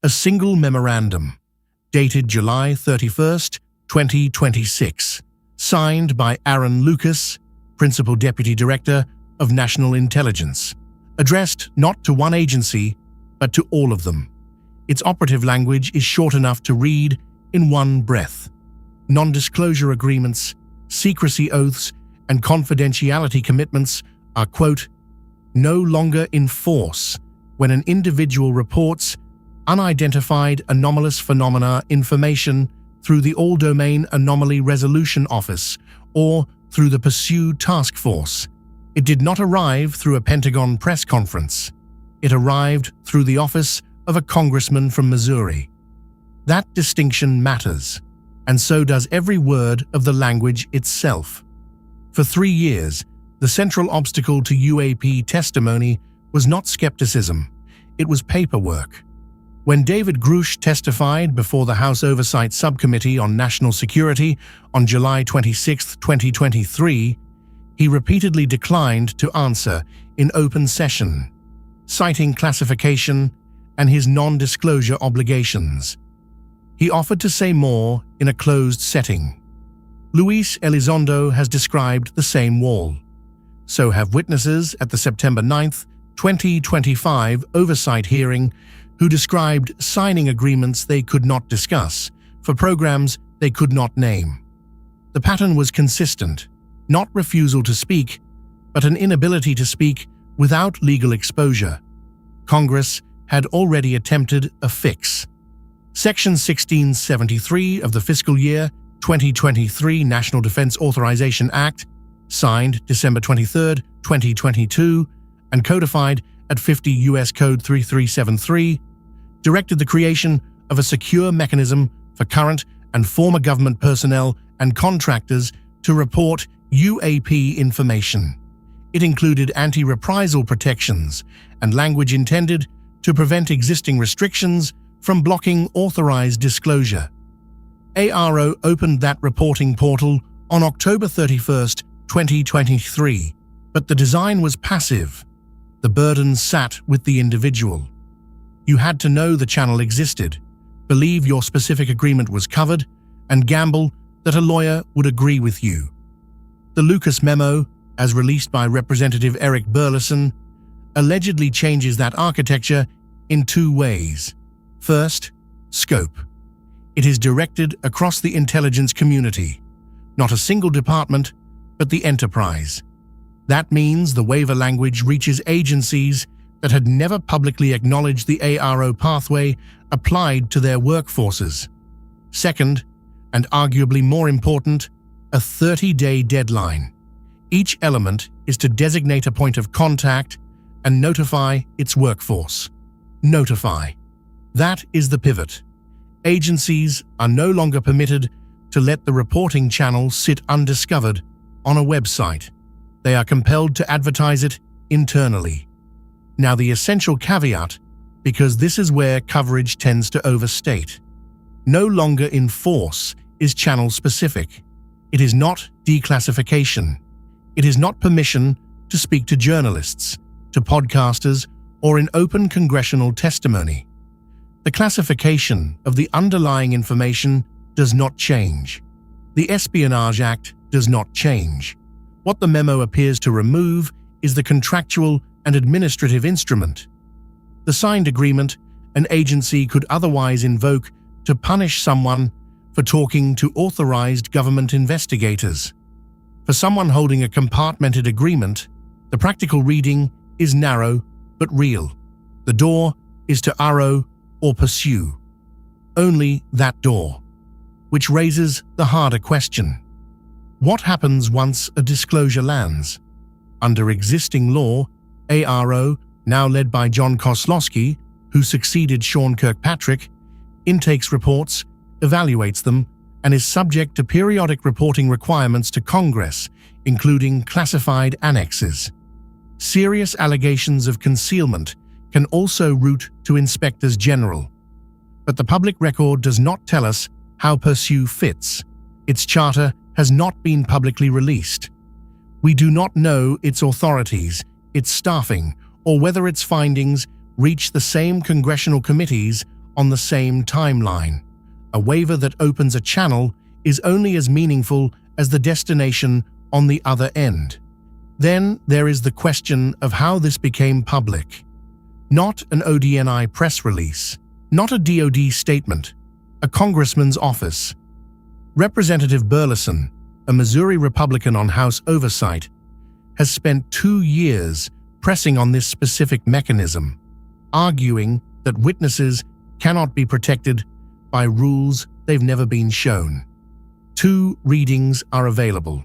A single memorandum, dated July 31st, 2026, signed by Aaron Lukas, Principal Deputy Director of National Intelligence, addressed not to one agency, but to all of them. Its operative language is short enough to read in one breath. Non-disclosure agreements, secrecy oaths, and confidentiality commitments are, quote, no longer in force when an individual reports unidentified anomalous phenomena information through the All-Domain Anomaly Resolution Office or through the Pursue Task Force. It did not arrive through a Pentagon press conference. It arrived through the office of a congressman from Missouri. That distinction matters, and so does every word of the language itself. For 3 years, the central obstacle to UAP testimony was not skepticism, it was paperwork. When David Grush testified before the House Oversight Subcommittee on National Security on July 26, 2023, he repeatedly declined to answer in open session, citing classification and his non-disclosure obligations. He offered to say more in a closed setting. Luis Elizondo has described the same wall. So have witnesses at the September 9, 2025 oversight hearing who described signing agreements they could not discuss for programs they could not name. The pattern was consistent, not refusal to speak, but an inability to speak without legal exposure. Congress had already attempted a fix. Section 1673 of the fiscal year 2023 National Defense Authorization Act, signed December 23, 2022, and codified at 50 U.S. Code 3373, directed the creation of a secure mechanism for current and former government personnel and contractors to report UAP information. It included anti-reprisal protections and language intended to prevent existing restrictions from blocking authorized disclosure. ARO opened that reporting portal on October 31, 2023, but the design was passive. The burden sat with the individual. You had to know the channel existed, believe your specific agreement was covered, and gamble that a lawyer would agree with you. The Lukas Memo, as released by Representative Eric Burleson, allegedly changes that architecture in 2 ways. First, scope. It is directed across the intelligence community, not a single department, but the enterprise. That means the waiver language reaches agencies that had never publicly acknowledged the ARO pathway applied to their workforces. Second, and arguably more important, a 30-day deadline. Each element is to designate a point of contact and notify its workforce. Notify. That is the pivot. Agencies are no longer permitted to let the reporting channel sit undiscovered on a website. They are compelled to advertise it internally. Now the essential caveat, because this is where coverage tends to overstate. No longer in force is channel-specific. It is not declassification. It is not permission to speak to journalists, to podcasters, or in open congressional testimony. The classification of the underlying information does not change. The Espionage Act does not change. What the memo appears to remove is the contractual and administrative instrument. The signed agreement an agency could otherwise invoke to punish someone for talking to authorized government investigators. For someone holding a compartmented agreement, the practical reading is narrow but real. The door is to arrow or pursue. Only that door. Which raises the harder question. What happens once a disclosure lands? Under existing law, ARO, now led by John Koslowski, who succeeded Sean Kirkpatrick, intakes reports, evaluates them, and is subject to periodic reporting requirements to Congress, including classified annexes. Serious allegations of concealment can also route to inspectors general. But the public record does not tell us how Pursue fits. Its charter has not been publicly released. We do not know its authorities, its staffing, or whether its findings reach the same congressional committees on the same timeline. A waiver that opens a channel is only as meaningful as the destination on the other end. Then there is the question of how this became public. Not an ODNI press release, not a DoD statement, a congressman's office. Representative Burleson, a Missouri Republican on House Oversight, has spent 2 years pressing on this specific mechanism, arguing that witnesses cannot be protected by rules they've never been shown. 2 readings are available.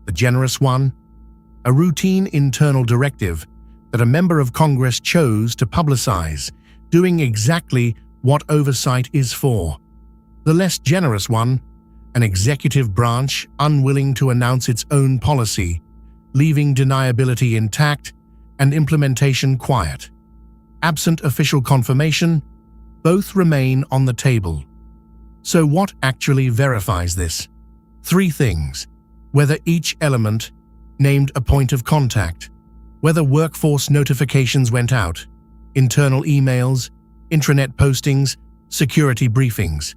The generous one, a routine internal directive that a member of Congress chose to publicize, doing exactly what oversight is for. The less generous one, an executive branch unwilling to announce its own policy, leaving deniability intact and implementation quiet. Absent official confirmation, both remain on the table. So what actually verifies this? 3 things: whether each element named a point of contact, whether workforce notifications went out, internal emails, intranet postings, security briefings,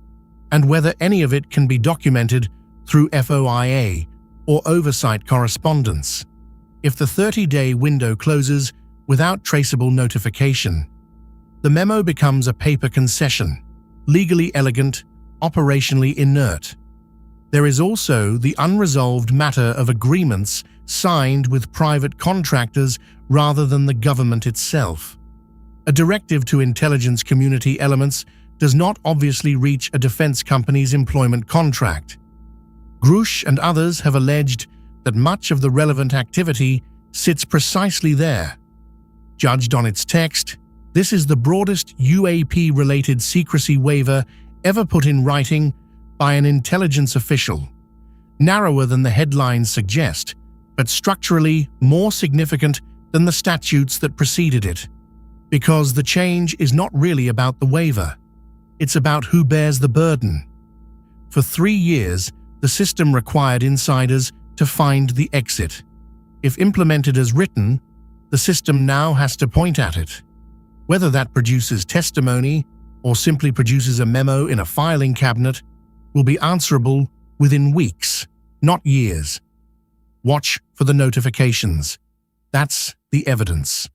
and whether any of it can be documented through FOIA or oversight correspondence. If the 30-day window closes without traceable notification, the memo becomes a paper concession, legally elegant, operationally inert. There is also the unresolved matter of agreements signed with private contractors rather than the government itself. A directive to intelligence community elements does not obviously reach a defense company's employment contract. Grush and others have alleged that much of the relevant activity sits precisely there. Judged on its text, this is the broadest UAP-related secrecy waiver ever put in writing by an intelligence official, narrower than the headlines suggest, but structurally more significant than the statutes that preceded it. Because the change is not really about the waiver. It's about who bears the burden. For 3 years, the system required insiders to find the exit. If implemented as written, the system now has to point at it. Whether that produces testimony or simply produces a memo in a filing cabinet will be answerable within weeks, not years. Watch for the notifications. That's the evidence.